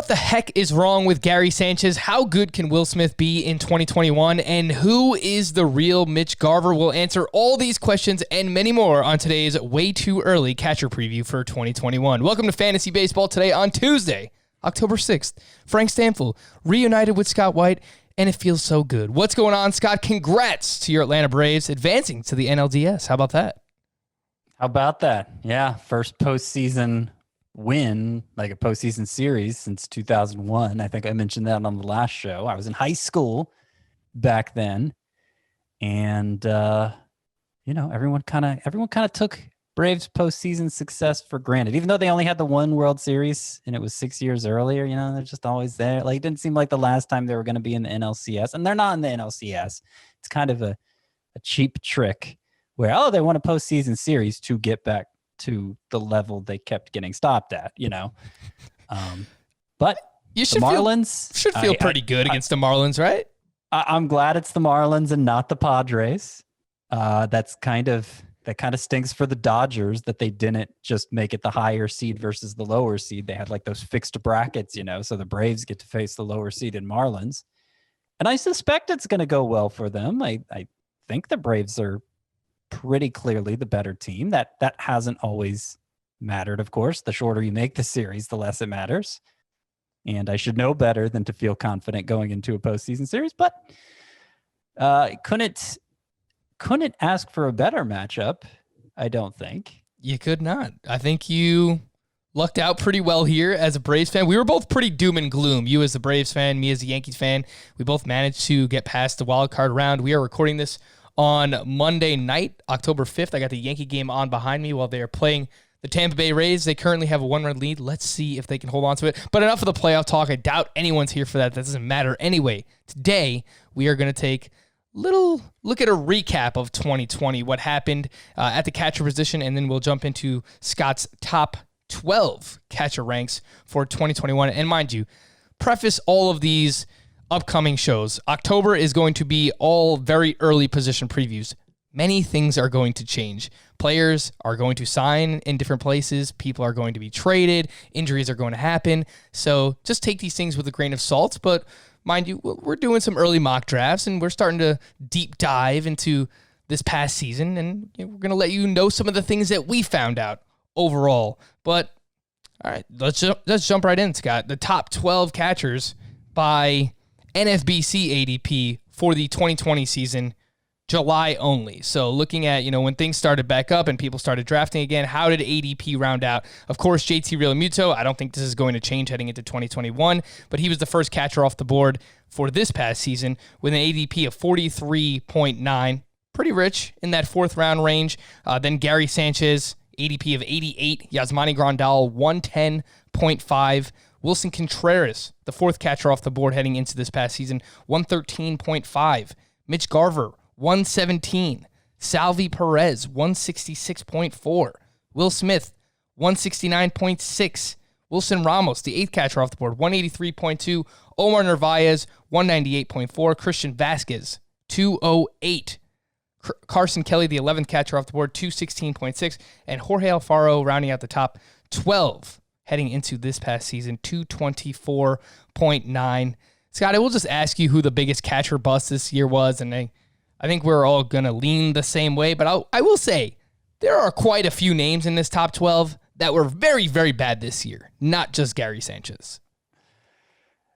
What the heck is wrong with Gary Sanchez? How good can Will Smith be in 2021? And who is the real Mitch Garver? We'll answer all these questions and many more on today's way too early catcher preview for 2021. Welcome to Fantasy Baseball today on Tuesday, October 6th. Frank Stanfield reunited with Scott White, and it feels so good. What's going on, Scott? Congrats to your Atlanta Braves advancing to the NLDS. How about that? How about that? Yeah, first postseason win, like a postseason series since 2001. I think I mentioned that on the last show. I was in high school back then, and everyone kind of took Braves postseason success for granted, even though they only had the one World Series and it was 6 years earlier. They're just always there. Like, it didn't seem like the last time they were going to be in the NLCS, and they're not in the NLCS. It's kind of a cheap trick where, they won a postseason series to get back to the level they kept getting stopped at, But you should the Marlins feel pretty good against the Marlins, right? I'm glad it's the Marlins and not the Padres. That kind of stinks for the Dodgers that they didn't just make it the higher seed versus the lower seed. They had like those fixed brackets, so the Braves get to face the lower seeded Marlins. And I suspect it's going to go well for them. I think the Braves are pretty clearly the better team. That hasn't always mattered, of course. The shorter you make the series, the less it matters. And I should know better than to feel confident going into a postseason series, but couldn't ask for a better matchup, I don't think. You could not. I think you lucked out pretty well here as a Braves fan. We were both pretty doom and gloom. You as a Braves fan, me as a Yankees fan. We both managed to get past the wild card round. We are recording this on Monday night, October 5th. I got the Yankee game on behind me while they are playing the Tampa Bay Rays. They currently have a 1-run lead. Let's see if they can hold on to it. But enough of the playoff talk. I doubt anyone's here for that. That doesn't matter anyway. Today, we are going to take little look at a recap of 2020, what happened at the catcher position, and then we'll jump into Scott's top 12 catcher ranks for 2021. And mind you, preface all of these upcoming shows. October is going to be all very early position previews. Many things are going to change. Players are going to sign in different places. People are going to be traded. Injuries are going to happen. So just take these things with a grain of salt. But mind you, we're doing some early mock drafts, and we're starting to deep dive into this past season. And we're going to let you know some of the things that we found out overall. But all right, let's jump right in, Scott. The top 12 catchers by NFBC ADP for the 2020 season, July only. So looking at, when things started back up and people started drafting again, how did ADP round out? Of course, JT Rio Muto, I don't think this is going to change heading into 2021, but he was the first catcher off the board for this past season with an ADP of 43.9. Pretty rich in that fourth round range. Then Gary Sanchez, ADP of 88. Yasmani Grandal, 110.5. Wilson Contreras, the fourth catcher off the board heading into this past season, 113.5. Mitch Garver, 117. Salvador Perez, 166.4. Will Smith, 169.6. Wilson Ramos, the eighth catcher off the board, 183.2. Omar Narvaez, 198.4. Christian Vasquez, 208. Carson Kelly, the 11th catcher off the board, 216.6. And Jorge Alfaro rounding out the top 12 heading into this past season, 224.9. Scott, I will just ask you who the biggest catcher bust this year was, and I think we're all going to lean the same way, but I will say there are quite a few names in this top 12 that were very, very bad this year, not just Gary Sanchez.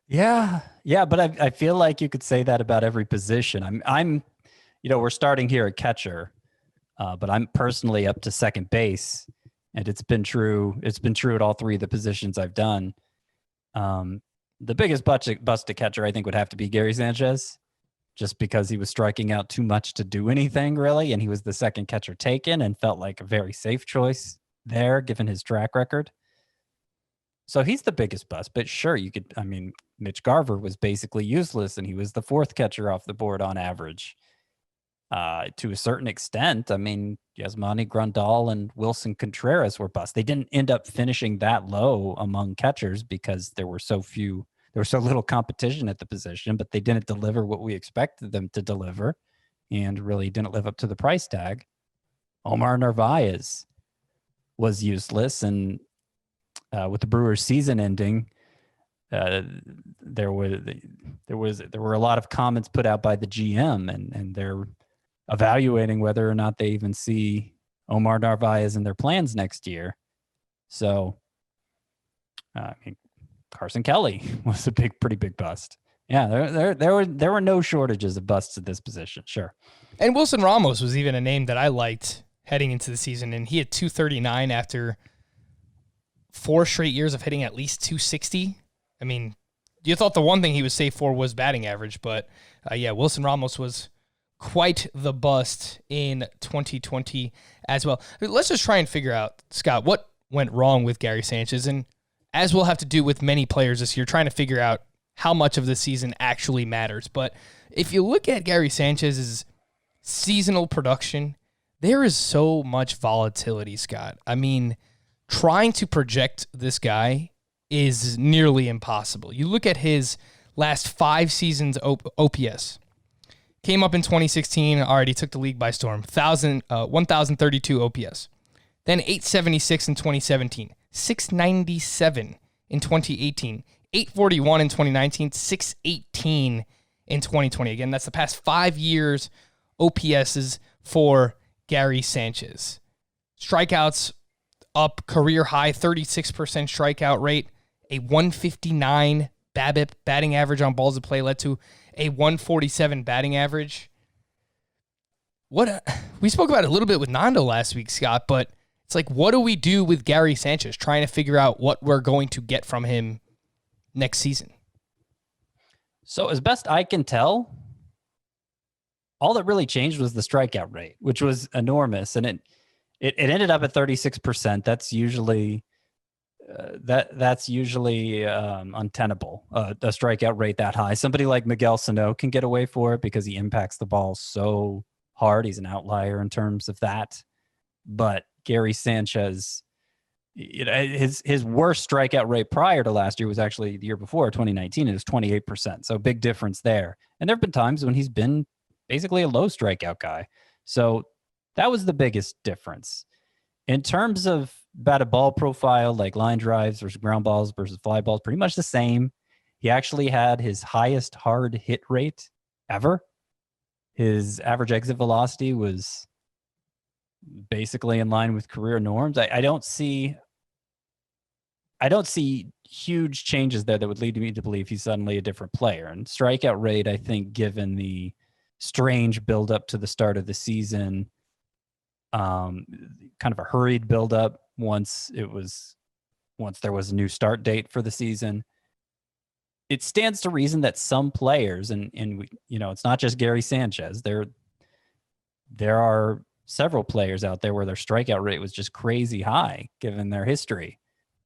Yeah, but I feel like you could say that about every position. I'm we're starting here at catcher, but I'm personally up to second base. And it's been true at all three of the positions I've done. The biggest bust to catcher, I think, would have to be Gary Sanchez, just because he was striking out too much to do anything, really. And he was the second catcher taken and felt like a very safe choice there, given his track record. So he's the biggest bust. But sure, Mitch Garver was basically useless, and he was the fourth catcher off the board on average. To a certain extent, Yasmani Grandal and Wilson Contreras were busts. They didn't end up finishing that low among catchers because there was so little competition at the position, but they didn't deliver what we expected them to deliver and really didn't live up to the price tag. Omar Narvaez was useless, and with the Brewers season ending, uh, there were a lot of comments put out by the GM, and they're evaluating whether or not they even see Omar Narvaez in their plans next year. So, I mean, Carson Kelly was a pretty big bust. Yeah, there were no shortages of busts at this position. Sure. And Wilson Ramos was even a name that I liked heading into the season, and he had 239 after 4 straight years of hitting at least 260. I mean, you thought the one thing he was safe for was batting average, but Wilson Ramos was quite the bust in 2020 as well. Let's just try and figure out, Scott, what went wrong with Gary Sanchez, and as we'll have to do with many players this year, trying to figure out how much of the season actually matters. But if you look at Gary Sanchez's seasonal production, there is so much volatility, Scott. I mean, trying to project this guy is nearly impossible. You look at his last 5 seasons OPS. Came up in 2016, already took the league by storm. 1,032 OPS. Then 876 in 2017. 697 in 2018. 841 in 2019. 618 in 2020. Again, that's the past 5 years OPSs for Gary Sanchez. Strikeouts up, career high, 36% strikeout rate. A 159 BABIP batting average on balls in play led to a 147 batting average. We spoke about it a little bit with Nando last week, Scott, but it's like, what do we do with Gary Sanchez, trying to figure out what we're going to get from him next season? So as best I can tell, all that really changed was the strikeout rate, which was enormous. And it ended up at 36%. That's usually untenable, a strikeout rate that high. Somebody like Miguel Sano can get away for it because he impacts the ball so hard. He's an outlier in terms of that. But Gary Sanchez, his worst strikeout rate prior to last year was actually the year before, 2019. It was 28%. So big difference there. And there have been times when he's been basically a low strikeout guy. So that was the biggest difference. In terms of batted ball profile, like line drives versus ground balls versus fly balls, pretty much the same. He actually had his highest hard hit rate ever. His average exit velocity was basically in line with career norms. I don't see huge changes there that would lead me to believe he's suddenly a different player. And strikeout rate, I think, given the strange buildup to the start of the season, kind of a hurried buildup once there was a new start date for the season, it stands to reason that some players, and it's not just Gary Sanchez. There are several players out there where their strikeout rate was just crazy high given their history.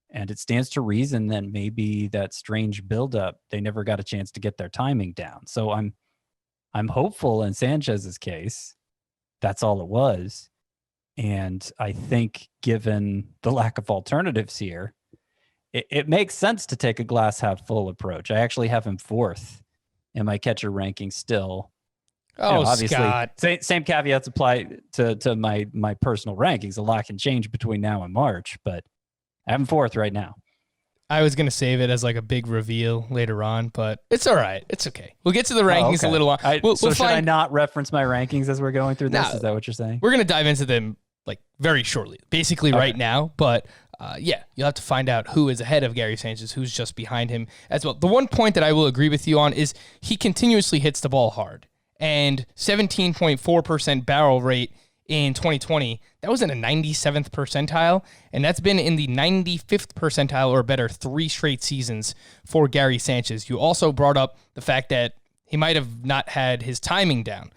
And it stands to reason that maybe that strange buildup, they never got a chance to get their timing down. So I'm hopeful in Sanchez's case, that's all it was. And I think given the lack of alternatives here, it makes sense to take a glass half full approach. I actually have him 4th in my catcher ranking still. Oh, obviously, Scott. Same caveats apply to my personal rankings. A lot can change between now and March, but I have him 4th right now. I was going to save it as like a big reveal later on, but it's all right. It's okay. We'll get to the rankings a little on. Should I not reference my rankings as we're going through this? Is that what you're saying? We're going to dive into them like very shortly, basically right now. But you'll have to find out who is ahead of Gary Sanchez, who's just behind him as well. The one point that I will agree with you on is he continuously hits the ball hard, and 17.4% barrel rate in 2020, that was in a 97th percentile, and that's been in the 95th percentile or better 3 straight seasons for Gary Sanchez. You also brought up the fact that he might have not had his timing down.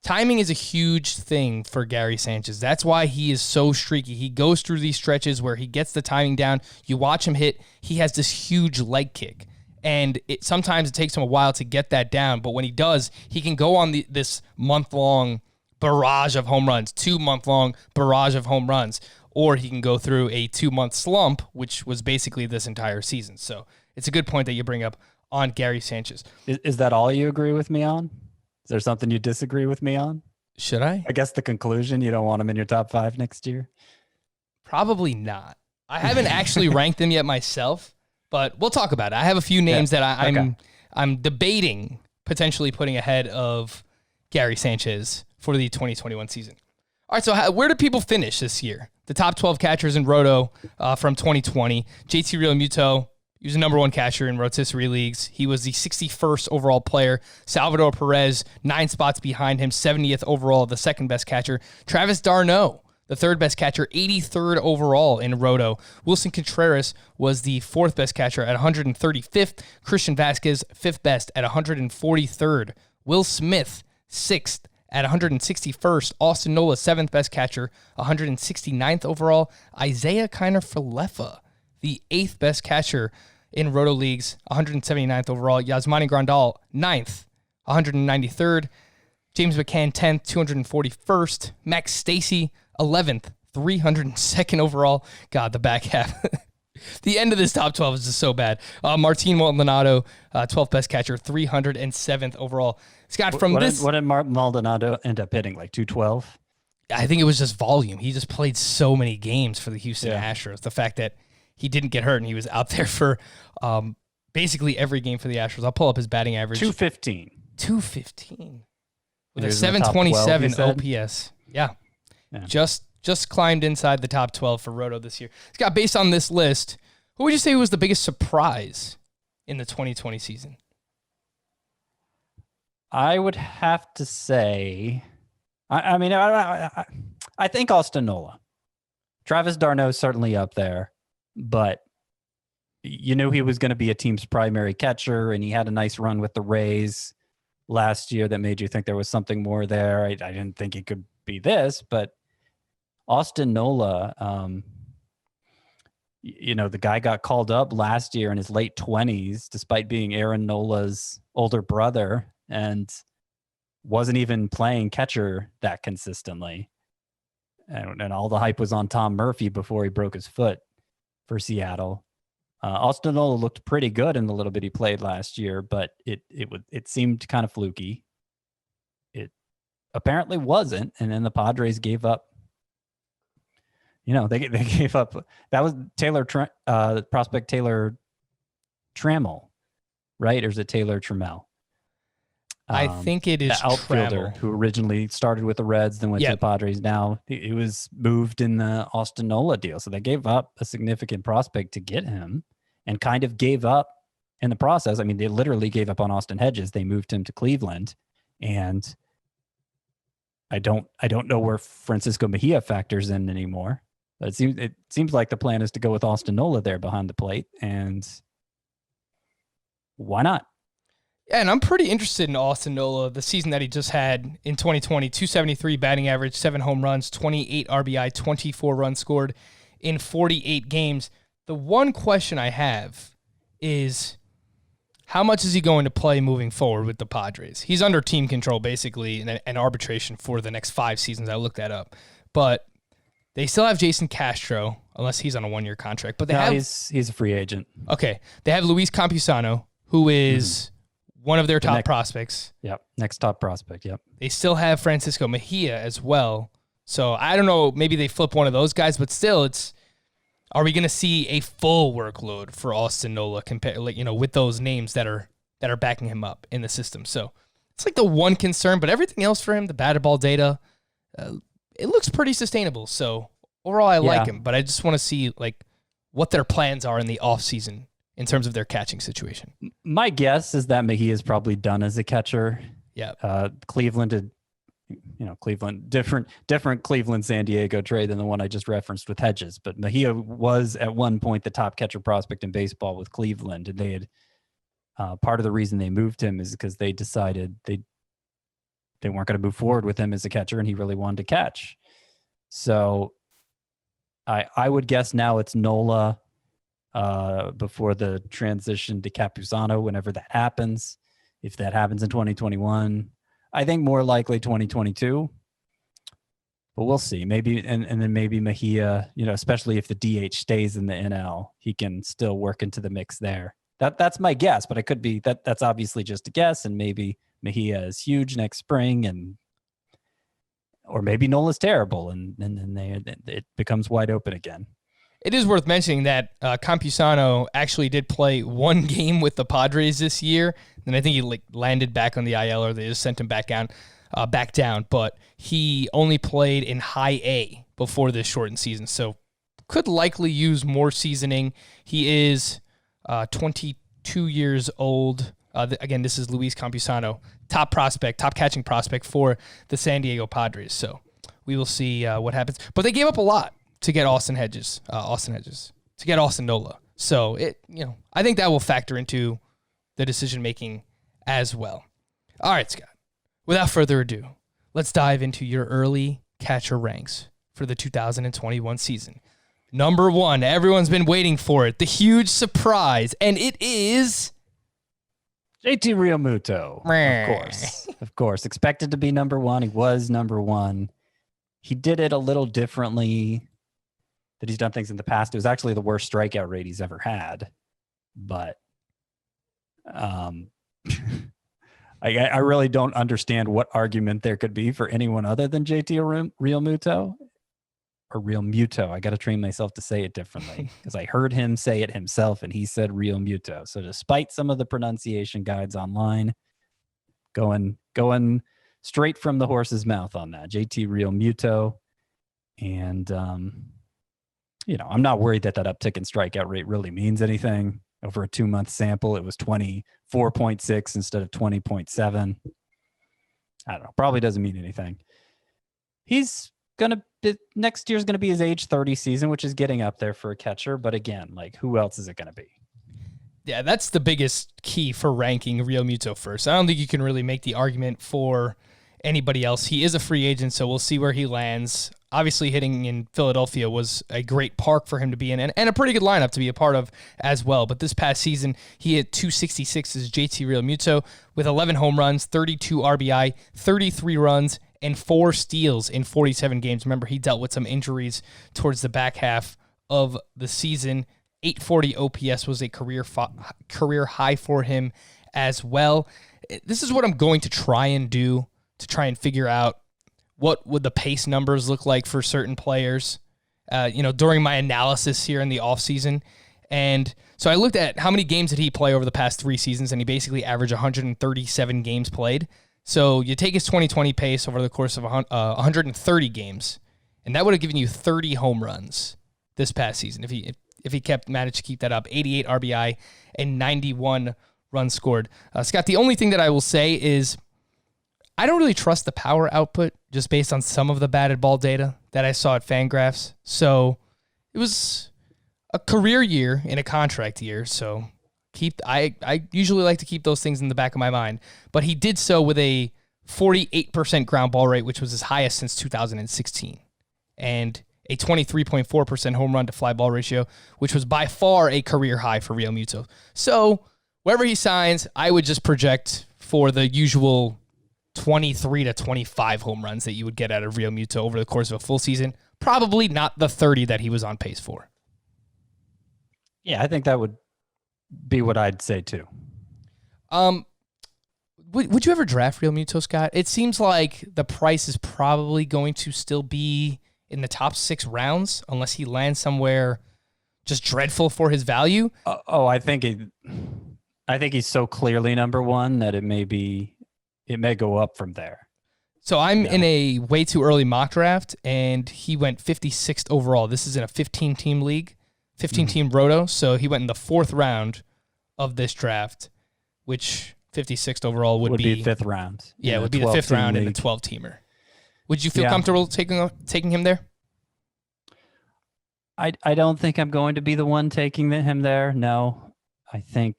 Timing is a huge thing for Gary Sanchez. That's why he is so streaky. He goes through these stretches where he gets the timing down. You watch him hit, he has this huge leg kick. And sometimes it takes him a while to get that down, but when he does, he can go on this month-long barrage of home runs, 2-month-long barrage of home runs, or he can go through a 2-month slump, which was basically this entire season. So it's a good point that you bring up on Gary Sanchez. Is that all you agree with me on? Is there something you disagree with me on? Should I? I guess the conclusion, you don't want him in your top 5 next year? Probably not. I haven't actually ranked them yet myself, But we'll talk about it. I have a few names that Okay. I'm debating potentially putting ahead of Gary Sanchez for the 2021 season. All right, so where do people finish this year? The top 12 catchers in Roto from 2020. JT Rio Muto, he was the number one catcher in rotisserie leagues. He was the 61st overall player. Salvador Perez, 9 spots behind him, 70th overall, the second best catcher. Travis d'Arnaud, the third best catcher, 83rd overall in Roto. Wilson Contreras was the fourth best catcher at 135th. Christian Vasquez, fifth best at 143rd. Will Smith, sixth at 161st. Austin Nola, seventh best catcher, 169th overall. Isaiah Kiner-Falefa, the eighth best catcher in Roto leagues, 179th overall. Yasmani Grandal, ninth, 193rd. James McCann, 10th, 241st. Max Stacy, 11th, 302nd overall. God, the back half. The end of this top 12 is just so bad. Martin Maldonado, 12th best catcher, 307th overall. Scott, what did Maldonado end up hitting? Like 212? I think it was just volume. He just played so many games for the Houston Astros. The fact that he didn't get hurt and he was out there for basically every game for the Astros. I'll pull up his batting average. 215. 215. With a He was in the top 12, 727 you OPS. Yeah. Just climbed inside the top 12 for Roto this year. Scott, based on this list, who would you say was the biggest surprise in the 2020 season? I would have to say, I think Austin Nola. Travis d'Arnaud is certainly up there, but you knew he was going to be a team's primary catcher, and he had a nice run with the Rays last year that made you think there was something more there. I didn't think it could be this, but Austin Nola, the guy got called up last year in his late 20s, despite being Aaron Nola's older brother, and wasn't even playing catcher that consistently. And all the hype was on Tom Murphy before he broke his foot for Seattle. Austin Nola looked pretty good in the little bit he played last year, but it seemed kind of fluky. It apparently wasn't, and then the Padres gave up. They gave up. That was prospect Taylor Trammell, right? Or is it Taylor Trammell? I think it is the outfielder Trammell, who originally started with the Reds, then went to the Padres. Now he was moved in the Austin Nola deal. So they gave up a significant prospect to get him and kind of gave up in the process. I mean, they literally gave up on Austin Hedges. They moved him to Cleveland, and I don't know where Francisco Mejia factors in anymore. But it seems like the plan is to go with Austin Nola there behind the plate, and why not? Yeah, and I'm pretty interested in Austin Nola, the season that he just had in 2020, 273 batting average, 7 home runs, 28 RBI, 24 runs scored in 48 games. The one question I have is, how much is he going to play moving forward with the Padres? He's under team control, basically, and arbitration for the next 5 seasons. I looked that up. But they still have Jason Castro, unless he's on a 1-year contract. But he's a free agent. Okay. They have Luis Campusano, who is one of their top prospects. Yep. Next top prospect. Yep. They still have Francisco Mejia as well. So I don't know. Maybe they flip one of those guys, but still, are we going to see a full workload for Austin Nola with those names that are backing him up in the system? So it's like the one concern, but everything else for him, the batted ball data, it looks pretty sustainable. So overall, I like him, but I just want to see what their plans are in the offseason in terms of their catching situation. My guess is that Mejia is probably done as a catcher. Yeah. Cleveland different Cleveland San Diego trade than the one I just referenced with Hedges, but Mejia was at one point the top catcher prospect in baseball with Cleveland, and they had part of the reason they moved him is because they decided they weren't going to move forward with him as a catcher, and he really wanted to catch. So I would guess now it's Nola before the transition to Campusano, whenever that happens. If that happens in 2021, I think more likely 2022, but we'll see. Maybe, and then maybe Mejia, especially if the DH stays in the NL, he can still work into the mix there. That's my guess, but it could be that's obviously just a guess, and maybe Mejia is huge next spring, or maybe Nola's terrible, and then it becomes wide open again. It is worth mentioning that Campusano actually did play one game with the Padres this year, and I think he landed back on the IL, or they just sent him back down. But he only played in High A before this shortened season, so could likely use more seasoning. He is 22 years old. Again, this is Luis Campusano, top catching prospect for the San Diego Padres. So we will see what happens. But they gave up a lot to get Austin Hedges, to get Austin Nola. So I think that will factor into the decision making as well. All right, Scott. Without further ado, let's dive into your early catcher ranks for the 2021 season. Number 1, everyone's been waiting for it, the huge surprise, and it is JT Rio Muto. Of course. Expected to be number 1. He was number 1. He did it a little differently that he's done things in the past. It was actually the worst strikeout rate he's ever had. But I really don't understand what argument there could be for anyone other than JT Rio Muto. Or Rio Muto. I got to train myself to say it differently because I heard him say it himself and he said Rio Muto. So despite some of the pronunciation guides online, going straight from the horse's mouth on that, JT Rio Muto. And, I'm not worried that uptick in strikeout rate really means anything. Over a 2-month sample, it was 24.6 instead of 20.7. I don't know. Probably doesn't mean anything. Next year's going to be his age 30 season, which is getting up there for a catcher. But again, who else is it going to be? Yeah, that's the biggest key for ranking Rio Muto first. I don't think you can really make the argument for anybody else. He is a free agent, so we'll see where he lands. Obviously, hitting in Philadelphia was a great park for him to be in and a pretty good lineup to be a part of as well. But this past season, he hit 266 as JT Rio Muto with 11 home runs, 32 RBI, 33 runs, and 4 steals in 47 games. Remember, he dealt with some injuries towards the back half of the season. 840 OPS was a career high for him as well. This is what I'm going to try and do to try and figure out what would the pace numbers look like for certain players, during my analysis here in the offseason. And so I looked at how many games did he play over the past 3 seasons, and he basically averaged 137 games played. So you take his 2020 pace over the course of 130 games, and that would have given you 30 home runs this past season if he managed to keep that up. 88 RBI and 91 runs scored. Scott, the only thing that I will say is I don't really trust the power output just based on some of the batted ball data that I saw at Fangraphs. So it was a career year in a contract year, so I usually like to keep those things in the back of my mind, but he did so with a 48% ground ball rate, which was his highest since 2016, and a 23.4% home run to fly ball ratio, which was by far a career high for Rio Muto. So wherever he signs, I would just project for the usual 23 to 25 home runs that you would get out of Rio Muto over the course of a full season. Probably not the 30 that he was on pace for. Yeah, I think that would be what I'd say too. Would you ever draft Rio Muto, Scott? It seems like the price is probably going to still be in the top 6 rounds unless he lands somewhere just dreadful for his value. I think he's so clearly number 1 that it may go up from there. So I'm in a way too early mock draft, and he went 56th overall. This is in a 15-team league, 15-team roto. So he went in the 4th round of this draft, which 56th overall would be 5th round. Yeah, it would be the 5th round in a 12-teamer. Would you feel comfortable taking him there? I don't think I'm going to be the one taking him there. No, I feel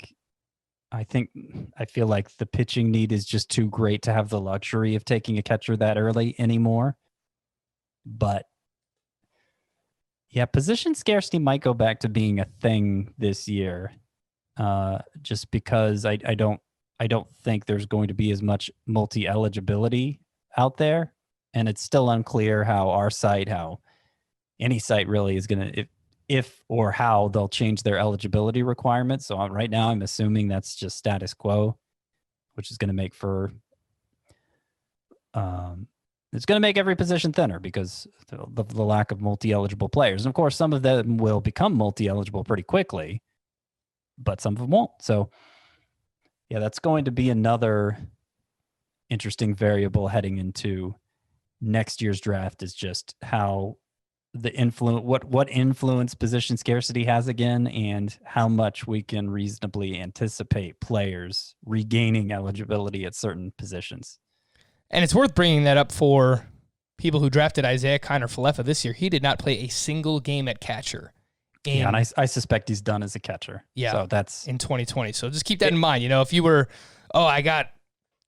like the pitching need is just too great to have the luxury of taking a catcher that early anymore. But yeah, position scarcity might go back to being a thing this year, just because I don't think there's going to be as much multi-eligibility out there, and it's still unclear how any site really is going to, if or how they'll change their eligibility requirements. So right now I'm assuming that's just status quo, which is going to make for it's going to make every position thinner because of the lack of multi-eligible players. And of course, some of them will become multi-eligible pretty quickly, but some of them won't. So, yeah, that's going to be another interesting variable heading into next year's draft, is just how the influence, what influence position scarcity has again, and how much we can reasonably anticipate players regaining eligibility at certain positions. And it's worth bringing that up for people who drafted Isaiah Kiner-Falefa this year. He did not play a single game at catcher. And I suspect he's done as a catcher. Yeah, so that's in 2020. So just keep that in mind. If you were, I got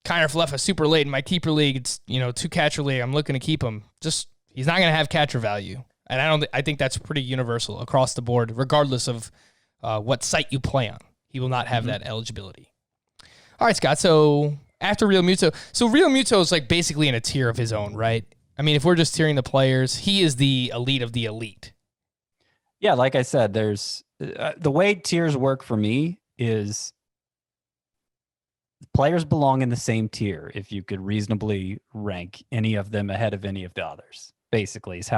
Kiner-Falefa super late in my keeper league, it's 2-catcher league, I'm looking to keep him. Just he's not going to have catcher value, and I think that's pretty universal across the board, regardless of what site you play on. He will not have that eligibility. All right, Scott. So after Rio Muto, Rio Muto is like basically in a tier of his own, right? I mean, if we're just tiering the players, he is the elite of the elite. Yeah, like I said, there's the way tiers work for me is players belong in the same tier if you could reasonably rank any of them ahead of any of the others. Basically, is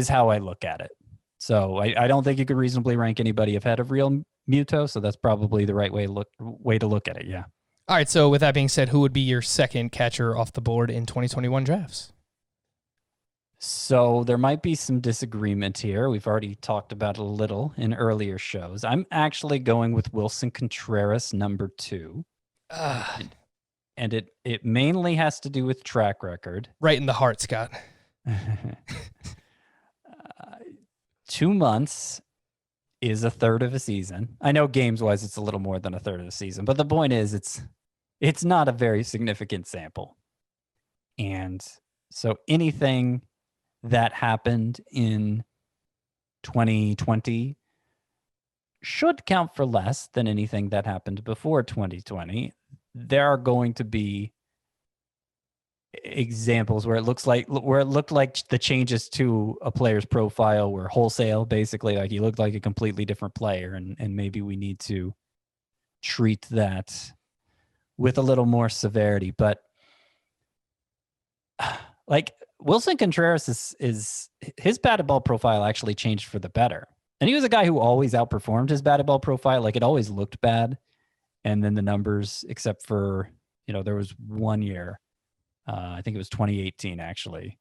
how I look at it. So I don't think you could reasonably rank anybody ahead of Rio Muto. So that's probably the right way to look at it. Yeah. All right. So with that being said, who would be your second catcher off the board in 2021 drafts? So there might be some disagreement here. We've already talked about it a little in earlier shows. I'm actually going with Wilson Contreras, number 2. And it mainly has to do with track record. Right in the heart, Scott. 2 months is a third of a season. I know games-wise it's a little more than a third of the season, but the point is it's not a very significant sample. And so anything that happened in 2020 should count for less than anything that happened before 2020. There are going to be examples where it looked like the changes to a player's profile were wholesale, basically, like he looked like a completely different player, and maybe we need to treat that with a little more severity. But like Wilson Contreras is his batted ball profile actually changed for the better. And he was a guy who always outperformed his batted ball profile. Like it always looked bad. And then the numbers, except for, there was 1 year, I think it was 2018 actually,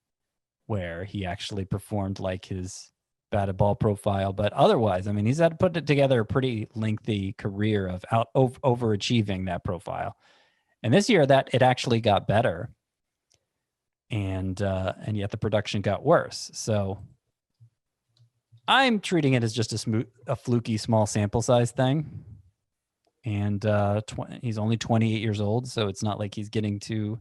where he actually performed like his batted ball profile. But otherwise, I mean, he's had to put together a pretty lengthy career of overachieving that profile. And this year that it actually got better. And yet the production got worse. So I'm treating it as just a fluky small sample size thing. And he's only 28 years old, so it's not like he's getting to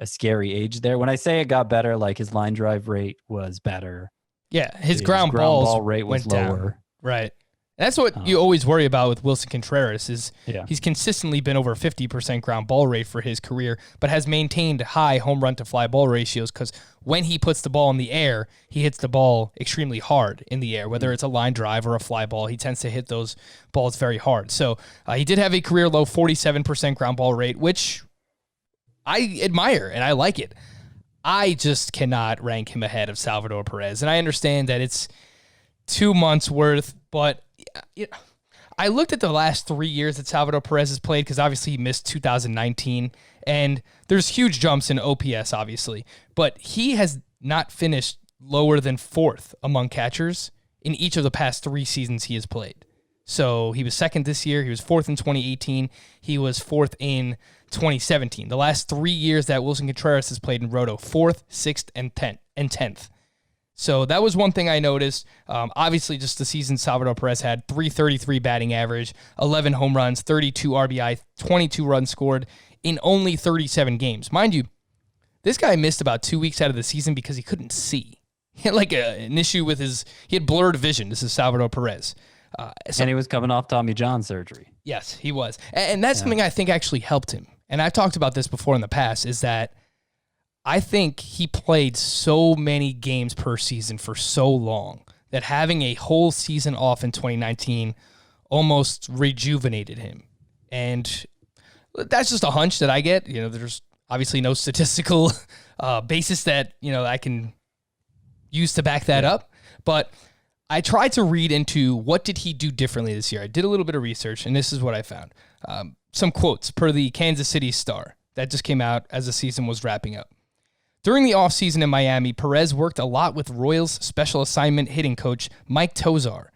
a scary age there. When I say it got better, like his line drive rate was better. Yeah, his ground ball rate was lower. Down. Right. That's what you always worry about with Wilson Contreras is he's consistently been over 50% ground ball rate for his career, but has maintained high home run to fly ball ratios because when he puts the ball in the air, he hits the ball extremely hard in the air, whether it's a line drive or a fly ball. He tends to hit those balls very hard. So he did have a career low 47% ground ball rate, which I admire and I like it. I just cannot rank him ahead of Salvador Perez. And I understand that it's 2 months worth, but I looked at the last 3 years that Salvador Perez has played because obviously he missed 2019, and there's huge jumps in OPS, obviously, but he has not finished lower than 4th among catchers in each of the past 3 seasons he has played. So he was 2nd this year. He was 4th in 2018. He was 4th in 2017. The last 3 years that Wilson Contreras has played in Roto, 4th, 6th, and 10th. So that was one thing I noticed. Obviously, just the season Salvador Perez had, 333 batting average, 11 home runs, 32 RBI, 22 runs scored in only 37 games. Mind you, this guy missed about 2 weeks out of the season because he couldn't see. He had like an issue with he had blurred vision. This is Salvador Perez. And he was coming off Tommy John surgery. Yes, he was. And that's something I think actually helped him. And I've talked about this before in the past, is that I think he played so many games per season for so long that having a whole season off in 2019 almost rejuvenated him. And that's just a hunch that I get. There's Obviously, no statistical basis that I can use to back that up. But I tried to read into what did he do differently this year. I did a little bit of research, and this is what I found. Some quotes per the Kansas City Star that just came out as the season was wrapping up. During the offseason in Miami, Perez worked a lot with Royals special assignment hitting coach Mike Tosar.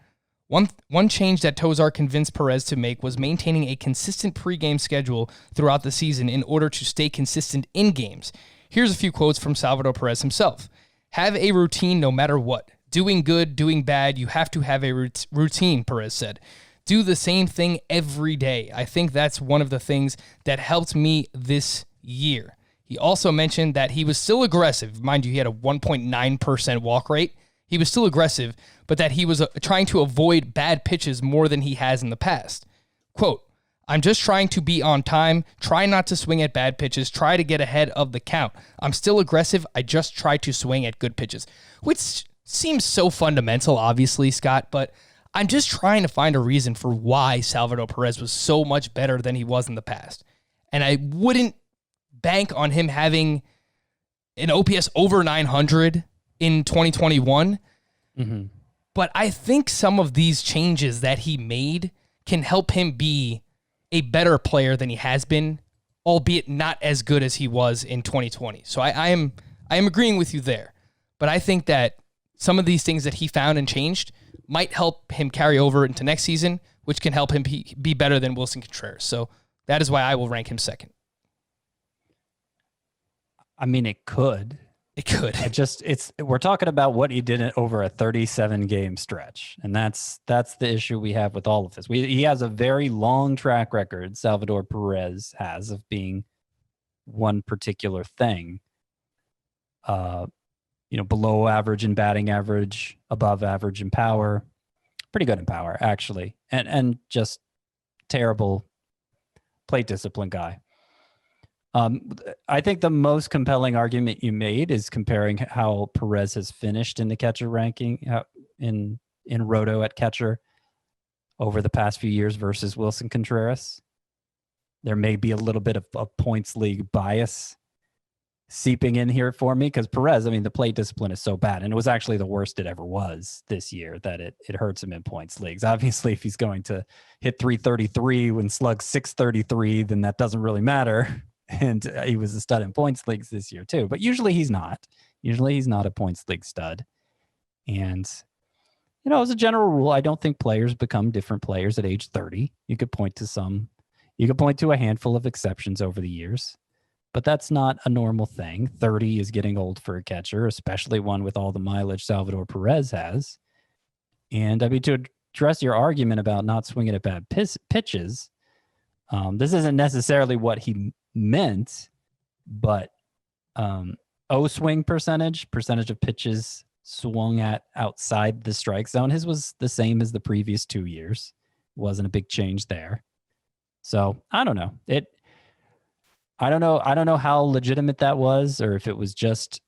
One change that Tosar convinced Perez to make was maintaining a consistent pregame schedule throughout the season in order to stay consistent in games. Here's a few quotes from Salvador Perez himself. Have a routine no matter what. Doing good, doing bad, you have to have a routine, Perez said. Do the same thing every day. I think that's one of the things that helped me this year. He also mentioned that he was still aggressive. Mind you, he had a 1.9% walk rate. He was still aggressive, but that he was trying to avoid bad pitches more than he has in the past. Quote, I'm just trying to be on time, try not to swing at bad pitches, try to get ahead of the count. I'm still aggressive, I just try to swing at good pitches. Which seems so fundamental, obviously, Scott, but I'm just trying to find a reason for why Salvador Perez was so much better than he was in the past. And I wouldn't bank on him having an OPS over 900 in 2021. Mm-hmm. But I think some of these changes that he made can help him be a better player than he has been, albeit not as good as he was in 2020. So I am agreeing with you there. But I think that some of these things that he found and changed might help him carry over into next season, which can help him be better than Willson Contreras. So that is why I will rank him second. I mean, it could. It could. We're talking about what he did over a 37 game stretch. And that's the issue we have with all of this. He has a very long track record, Salvador Perez has, of being one particular thing. Below average in batting average, above average in power, pretty good in power, actually. And just terrible plate discipline guy. I think the most compelling argument you made is comparing how Perez has finished in the catcher ranking in Roto at catcher over the past few years versus Willson Contreras. There may be a little bit of a points league bias seeping in here for me because Perez, the plate discipline is so bad, and it was actually the worst it ever was this year that it hurts him in points leagues. Obviously, if he's going to hit 333 when slug 633, then that doesn't really matter. And he was a stud in points leagues this year too. But usually he's not. Usually he's not a points league stud. And, as a general rule, I don't think players become different players at age 30. You could point to a handful of exceptions over the years. But that's not a normal thing. 30 is getting old for a catcher, especially one with all the mileage Salvador Perez has. And to address your argument about not swinging at bad pitches, this isn't necessarily what he meant, but swing percentage of pitches swung at outside the strike zone, his was the same as the previous 2 years. Wasn't a big change there. So I don't know. I don't know how legitimate that was, or if it was just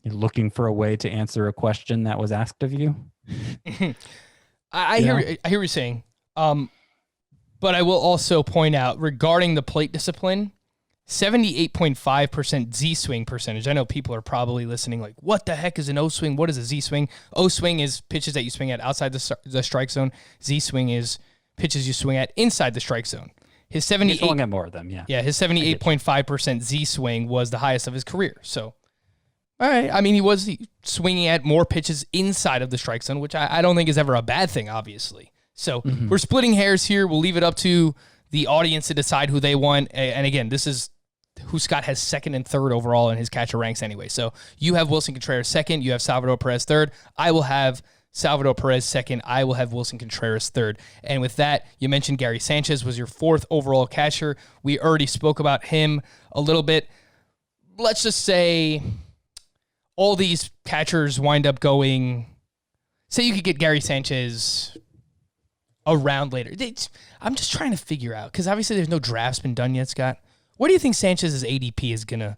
looking for a way to answer a question that was asked of you. I hear what you're saying. But I will also point out regarding the plate discipline, 78.5% Z-swing percentage. I know people are probably listening like, what the heck is an O-swing? What is a Z-swing? O-swing is pitches that you swing at outside the strike zone. Z-swing is pitches you swing at inside the strike zone. His 78 swung at more of them, yeah. Yeah, his 78.5% Z-swing was the highest of his career. So, all right. He was swinging at more pitches inside of the strike zone, which I don't think is ever a bad thing, obviously. So we're splitting hairs here. We'll leave it up to the audience to decide who they want. And again, this is who Scott has second and third overall in his catcher ranks anyway. So you have Willson Contreras second. You have Salvador Perez third. I will have Salvador Perez second. I will have Willson Contreras third. And with that, you mentioned Gary Sanchez was your fourth overall catcher. We already spoke about him a little bit. Let's just say all these catchers wind up going, say you could get Gary Sanchez around later. I'm just trying to figure out, because obviously there's no draft's been done yet, Scott. What do you think Sanchez's ADP is going to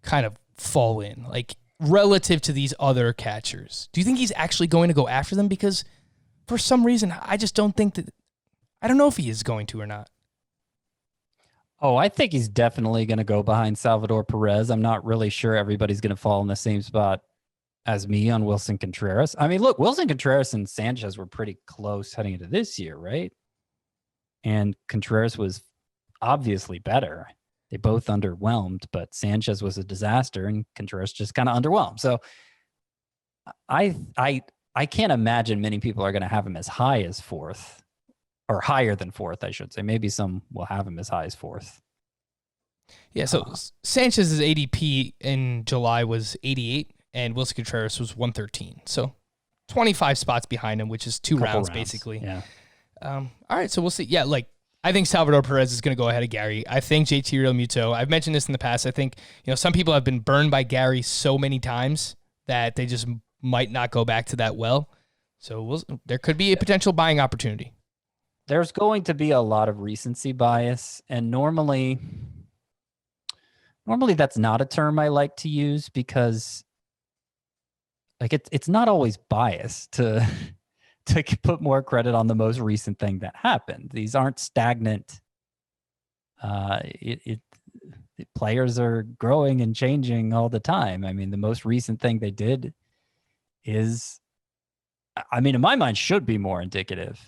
kind of fall in, like relative to these other catchers? Do you think he's actually going to go after them? Because for some reason, I just don't think that, I don't know if he is going to or not. Oh, I think he's definitely going to go behind Salvador Perez. I'm not really sure everybody's going to fall in the same spot as me on Wilson Contreras. I mean, look, Wilson Contreras and Sanchez were pretty close heading into this year, right? And Contreras was obviously better. They both underwhelmed, but Sanchez was a disaster and Contreras just kind of underwhelmed. So I can't imagine many people are going to have him as high as fourth, or higher than fourth, I should say. Maybe some will have him as high as fourth. Yeah, so Sanchez's ADP in July was 88, and Wilson Contreras was 113. So 25 spots behind him, which is two rounds, basically. Yeah. All right, so we'll see. Yeah, like, I think Salvador Perez is going to go ahead of Gary. I think JT Rio Muto, I've mentioned this in the past, I think, some people have been burned by Gary so many times that they just might not go back to that well. So there could be a potential buying opportunity. There's going to be a lot of recency bias, and normally that's not a term I like to use because like it's not always biased to put more credit on the most recent thing that happened. These aren't stagnant. Players are growing and changing all the time. I mean, the most recent thing they did is, I mean, in my mind, should be more indicative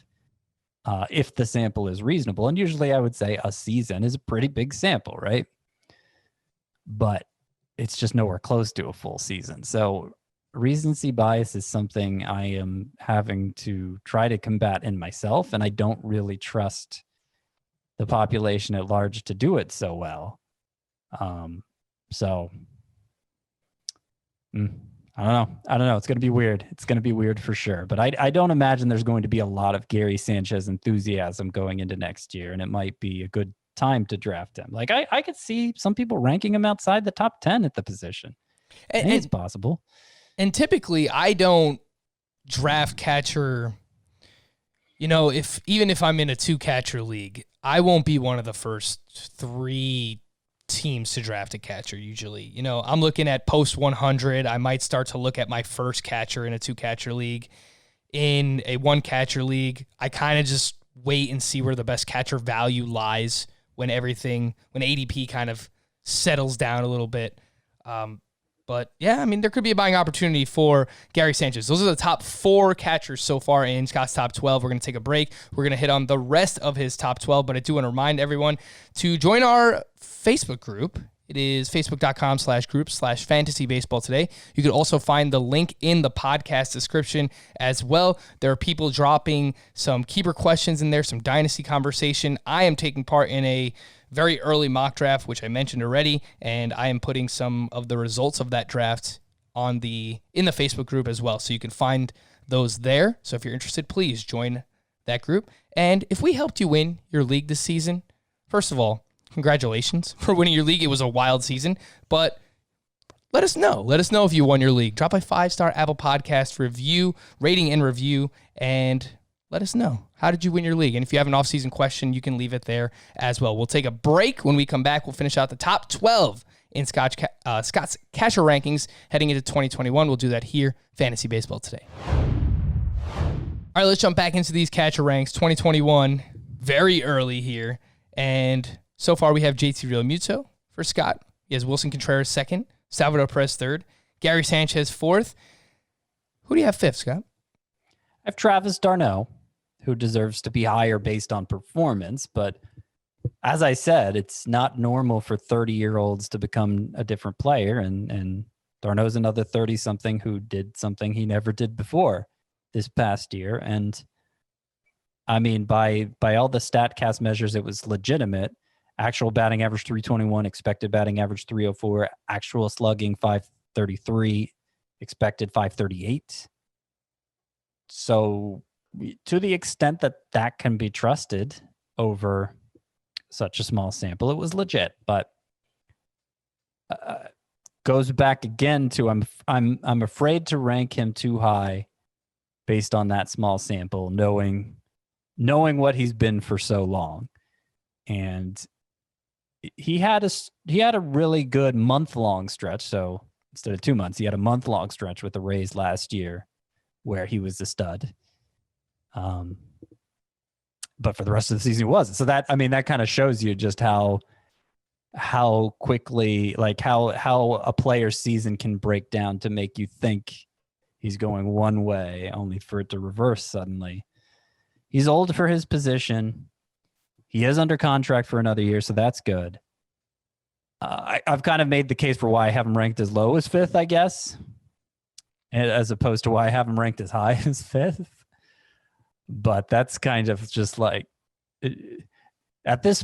if the sample is reasonable. And usually I would say a season is a pretty big sample, right? But it's just nowhere close to a full season. So recency bias is something I am having to try to combat in myself, and I don't really trust the population at large to do it so well. I don't know. It's going to be weird. It's going to be weird for sure. But I don't imagine there's going to be a lot of Gary Sanchez enthusiasm going into next year, and it might be a good time to draft him. Like I could see some people ranking him outside the top 10 at the position. And it's possible. And typically I don't draft catcher, even if I'm in a 2-catcher league, I won't be one of the first 3 teams to draft a catcher usually. I'm looking at post 100. I might start to look at my first catcher in a 2-catcher league. In a 1-catcher league, I kind of just wait and see where the best catcher value lies when ADP kind of settles down a little bit. But yeah, I mean, there could be a buying opportunity for Gary Sanchez. Those are the top 4 catchers so far in Scott's top 12. We're going to take a break. We're going to hit on the rest of his top 12, but I do want to remind everyone to join our Facebook group. It is facebook.com/group/fantasy-baseball today. You can also find the link in the podcast description as well. There are people dropping some keeper questions in there, some dynasty conversation. I am taking part in a very early mock draft, which I mentioned already, and I am putting some of the results of that draft in the Facebook group as well. So you can find those there. So if you're interested, please join that group. And if we helped you win your league this season, first of all, congratulations for winning your league. It was a wild season, but let us know. Let us know if you won your league. Drop a 5-star Apple Podcast rating and review, and let us know. How did you win your league? And if you have an off-season question, you can leave it there as well. We'll take a break. When we come back, we'll finish out the top 12 in Scott's catcher rankings heading into 2021. We'll do that here, Fantasy Baseball Today. All right, let's jump back into these catcher ranks. 2021, very early here. And so far, we have JT Rio Muto for Scott. He has Wilson Contreras second, Salvador Perez third, Gary Sanchez fourth. Who do you have fifth, Scott? I have Travis d'Arnaud, who deserves to be higher based on performance. But as I said, it's not normal for 30-year-olds to become a different player. And d'Arnaud's another 30-something who did something he never did before this past year. And I mean, by all the StatCast measures, it was legitimate. Actual batting average 321, expected batting average 304, actual slugging 533, expected 538. So to the extent that can be trusted over such a small sample, it was legit. But goes back again to I'm afraid to rank him too high based on that small sample, knowing what he's been for so long. And he had a really good month-long stretch. So instead of 2 months, he had a month-long stretch with the Rays last year where he was the stud. But for the rest of the season, he wasn't. So that kind of shows you just how how quickly, like how a player's season can break down to make you think he's going one way only for it to reverse suddenly. He's old for his position. He is under contract for another year, so that's good. I've kind of made the case for why I have him ranked as low as fifth, I guess, as opposed to why I have him ranked as high as fifth. But that's kind of just like, at this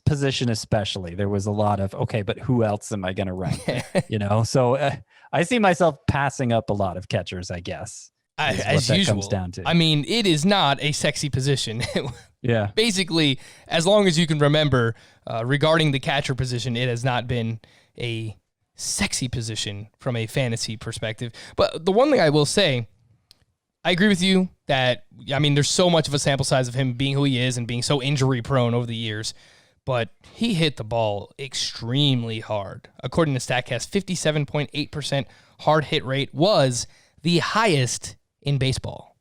position especially, there was a lot of, okay, but who else am I going to rank? So I see myself passing up a lot of catchers, I guess. As usual. Comes down to. I mean, it is not a sexy position. Yeah. Basically, as long as you can remember, regarding the catcher position, it has not been a sexy position from a fantasy perspective. But the one thing I will say, I agree with you that, I mean, there's so much of a sample size of him being who he is and being so injury prone over the years, but he hit the ball extremely hard. According to StatCast, 57.8% hard hit rate was the highest in baseball.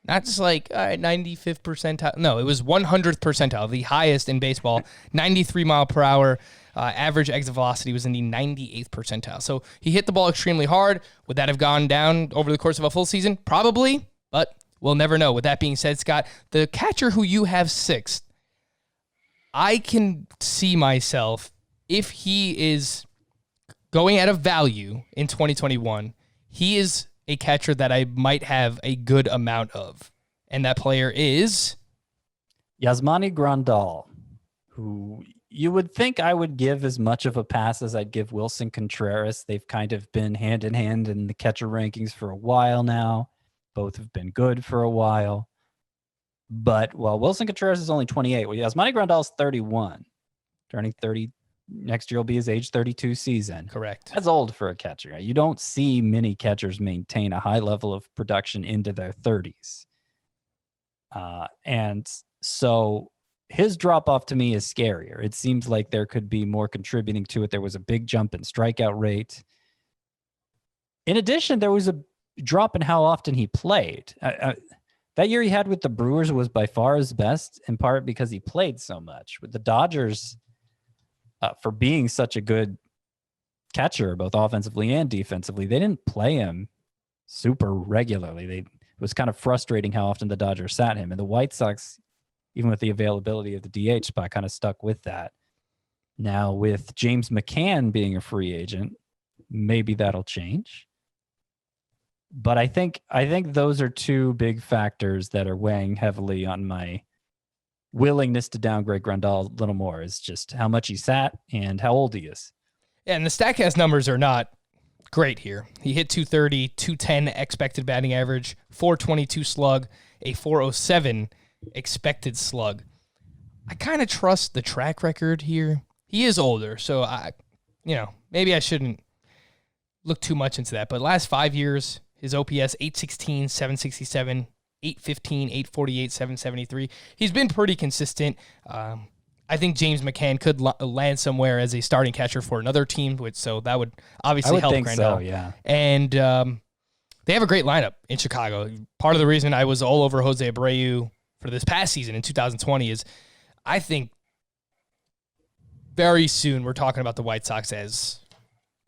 Not just like 95th percentile. No, it was 100th percentile, the highest in baseball. 93 mile per hour. Average exit velocity was in the 98th percentile. So he hit the ball extremely hard. Would that have gone down over the course of a full season? Probably, but we'll never know. With that being said, Scott, the catcher who you have sixth, I can see myself, if he is going at a value in 2021, he is a catcher that I might have a good amount of. And that player is Yasmani Grandal, who you would think I would give as much of a pass as I'd give Wilson Contreras. They've kind of been hand in hand in the catcher rankings for a while now. Both have been good for a while. But while Wilson Contreras is only 28, well, Yasmani Grandal is 31, turning 30. Next year will be his age 32 season. Correct. That's old for a catcher. Right? You don't see many catchers maintain a high level of production into their 30s. And so his drop-off to me is scarier. It seems like there could be more contributing to it. There was a big jump in strikeout rate. In addition, there was a drop in how often he played. That year he had with the Brewers was by far his best, in part because he played so much. With the Dodgers, for being such a good catcher, both offensively and defensively, they didn't play him super regularly. It was kind of frustrating how often the Dodgers sat him. And the White Sox, even with the availability of the DH spot, kind of stuck with that. Now, with James McCann being a free agent, maybe that'll change. But I think those are two big factors that are weighing heavily on my willingness to downgrade Grandal a little more, is just how much he sat and how old he is. Yeah, and the StatCast numbers are not great here. He hit 230, 210 expected batting average, 422 slug, a 407 expected slug. I kind of trust the track record here. He is older, so maybe I shouldn't look too much into that. But last 5 years, his OPS 816, 767, 815, 848, 773. He's been pretty consistent. I think James McCann could land somewhere as a starting catcher for another team, so that would obviously help Grandal. So, yeah. And they have a great lineup in Chicago. Part of the reason I was all over Jose Abreu for this past season in 2020 is I think very soon we're talking about the White Sox as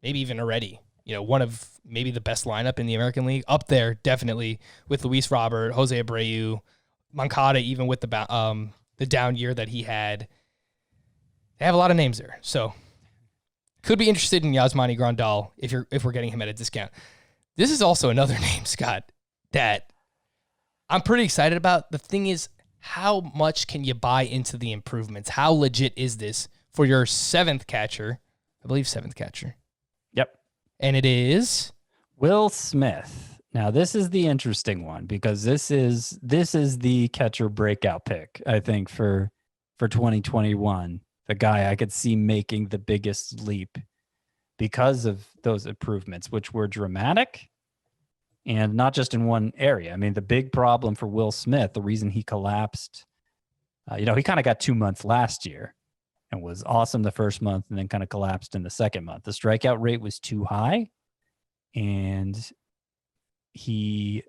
maybe even already, one of maybe the best lineup in the American League, up there definitely with Luis Robert, Jose Abreu, Moncada, even with the down year that he had. They have a lot of names there, so could be interested in Yasmani Grandal if we're getting him at a discount. This is also another name, Scott, that I'm pretty excited about. The thing is, how much can you buy into the improvements? How legit is this for your seventh catcher? I believe seventh catcher. Yep. And it is Will Smith. Now, this is the interesting one because this is the catcher breakout pick, I think, for 2021. The guy I could see making the biggest leap because of those improvements, which were dramatic and not just in one area. I mean, the big problem for Will Smith, the reason he collapsed, he kind of got 2 months last year and was awesome the first month and then kind of collapsed in the second month. The strikeout rate was too high, and he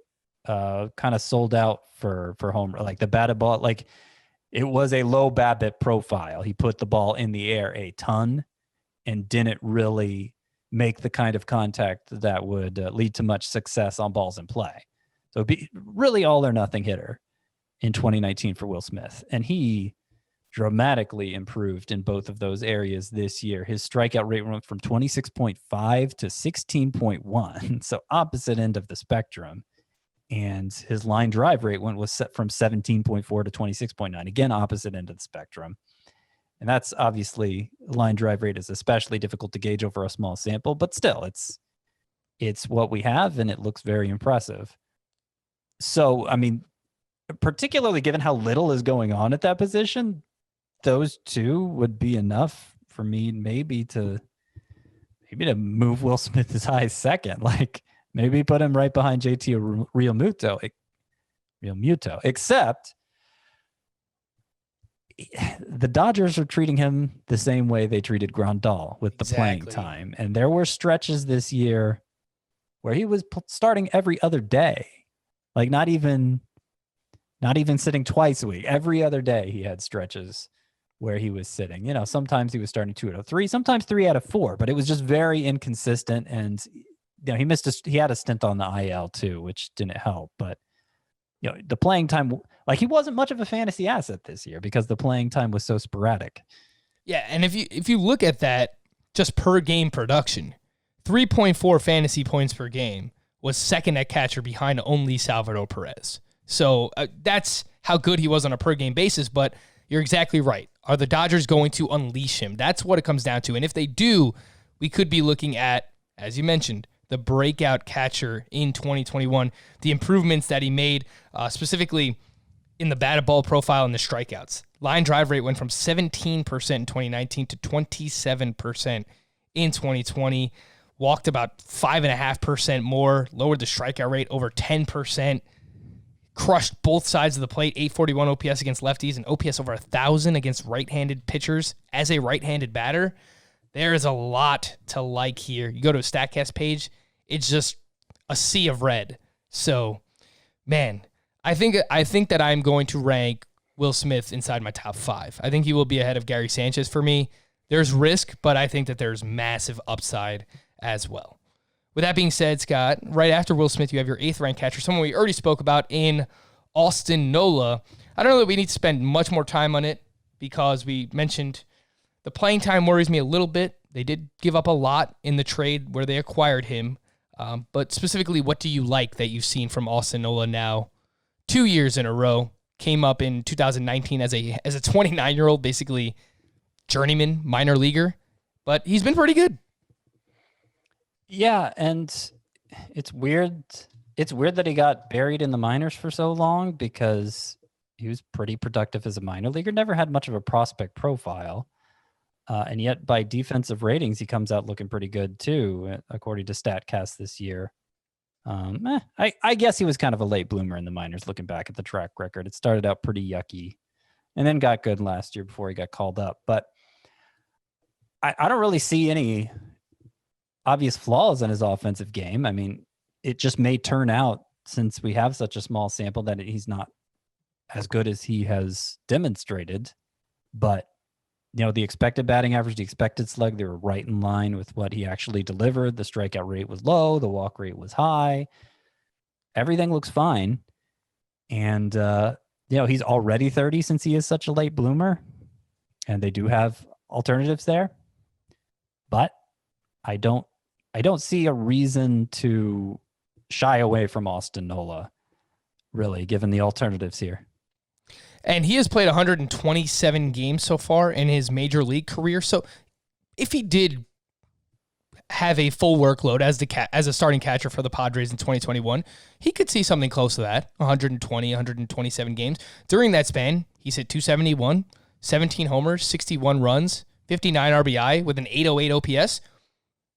kind of sold out for home, like the batted ball. Like it was a low BABIP profile. He put the ball in the air a ton and didn't really make the kind of contact that would lead to much success on balls in play. So it'd be really all or nothing hitter in 2019 for Will Smith. And he dramatically improved in both of those areas this year. His strikeout rate went from 26.5 to 16.1. So opposite end of the spectrum. And his line drive rate was set from 17.4 to 26.9. Again, opposite end of the spectrum. And that's obviously, line drive rate is especially difficult to gauge over a small sample, but still, it's what we have, and it looks very impressive. So, I mean, particularly given how little is going on at that position, those two would be enough for me maybe to move Will Smith as high as second. Like, maybe put him right behind JT or Rio Muto. Except the Dodgers are treating him the same way they treated Grandal with the playing time. And there were stretches this year where he was starting every other day. Like not even sitting twice a week. Every other day he had stretches where he was sitting. You know, sometimes he was starting 2 out of 3, sometimes 3 out of 4, but it was just very inconsistent. And you know, he had a stint on the IL too, which didn't help. But you know, the playing time, like he wasn't much of a fantasy asset this year because the playing time was so sporadic. Yeah, and if you look at that just per game production, 3.4 fantasy points per game was second at catcher behind only Salvador Perez. So that's how good he was on a per game basis. But you're exactly right. Are the Dodgers going to unleash him? That's what it comes down to. And if they do, we could be looking at, as you mentioned, the breakout catcher in 2021, the improvements that he made, specifically in the batted ball profile and the strikeouts. Line drive rate went from 17% in 2019 to 27% in 2020. Walked about 5.5% more, lowered the strikeout rate over 10%, crushed both sides of the plate, 841 OPS against lefties and OPS over 1,000 against right-handed pitchers as a right-handed batter. There is a lot to like here. You go to a StatCast page, it's just a sea of red. So, man, I think that I'm going to rank Will Smith inside my top 5. I think he will be ahead of Gary Sanchez for me. There's risk, but I think that there's massive upside as well. With that being said, Scott, right after Will Smith, you have your 8th ranked catcher, someone we already spoke about in Austin Nola. I don't know that we need to spend much more time on it because we mentioned the playing time worries me a little bit. They did give up a lot in the trade where they acquired him. But specifically, what do you like that you've seen from Austin Nola now 2 years in a row? Came up in 2019 as a 29-year-old, basically journeyman minor leaguer, but he's been pretty good. Yeah, and it's weird. It's weird that he got buried in the minors for so long because he was pretty productive as a minor leaguer. Never had much of a prospect profile. And yet by defensive ratings, he comes out looking pretty good too, according to StatCast this year. I guess he was kind of a late bloomer in the minors looking back at the track record. It started out pretty yucky and then got good last year before he got called up. But I don't really see any obvious flaws in his offensive game. I mean, it just may turn out, since we have such a small sample, that he's not as good as he has demonstrated. But you know, the expected batting average, the expected slug, they were right in line with what he actually delivered. The strikeout rate was low. The walk rate was high. Everything looks fine. And, you know, he's already 30 since he is such a late bloomer. And they do have alternatives there. But I don't see a reason to shy away from Austin Nola, really, given the alternatives here. And he has played 127 games so far in his major league career. So if he did have a full workload as a starting catcher for the Padres in 2021, he could see something close to that, 120, 127 games. During that span, he's hit 271, 17 homers, 61 runs, 59 RBI with an 808 OPS.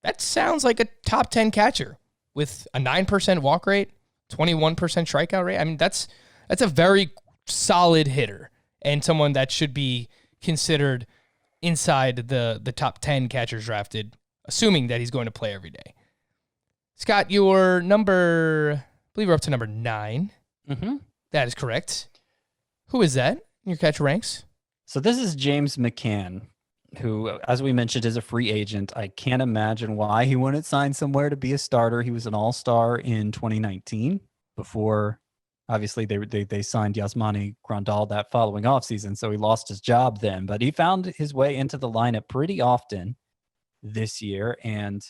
That sounds like a top 10 catcher with a 9% walk rate, 21% strikeout rate. I mean, that's a very solid hitter and someone that should be considered inside the top 10 catchers drafted, assuming that he's going to play every day. Scott, your number, I believe we're up to number 9. Mm-hmm. That is correct. Who is that? in your catcher ranks? So this is James Mccann, who, as we mentioned, is a free agent. I can't imagine why he wouldn't sign somewhere to be a starter. He was an all-star in 2019 before, obviously, they signed Yasmani Grandal that following offseason, so he lost his job then. But he found his way into the lineup pretty often this year. And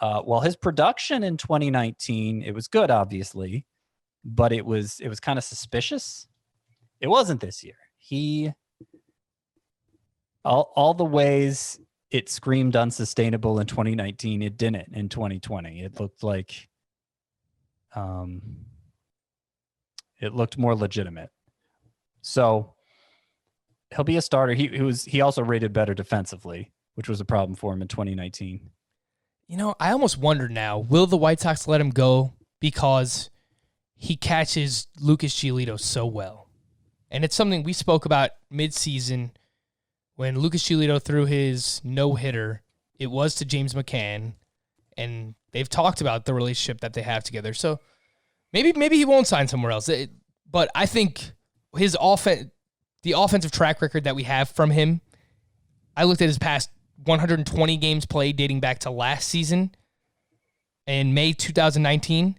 while his production in 2019, it was good, obviously, but it was kind of suspicious. It wasn't this year. All the ways it screamed unsustainable in 2019, it didn't in 2020. It looked like it looked more legitimate. So he'll be a starter. He also rated better defensively, which was a problem for him in 2019. I almost wonder now, will the White Sox let him go because he catches Lucas Giolito so well? And it's something we spoke about midseason when Lucas Giolito threw his no-hitter. It was to James Mccann, and they've talked about the relationship that they have together. So maybe he won't sign somewhere else. But I think the offensive track record that we have from him, I looked at his past 120 games played dating back to last season in May 2019,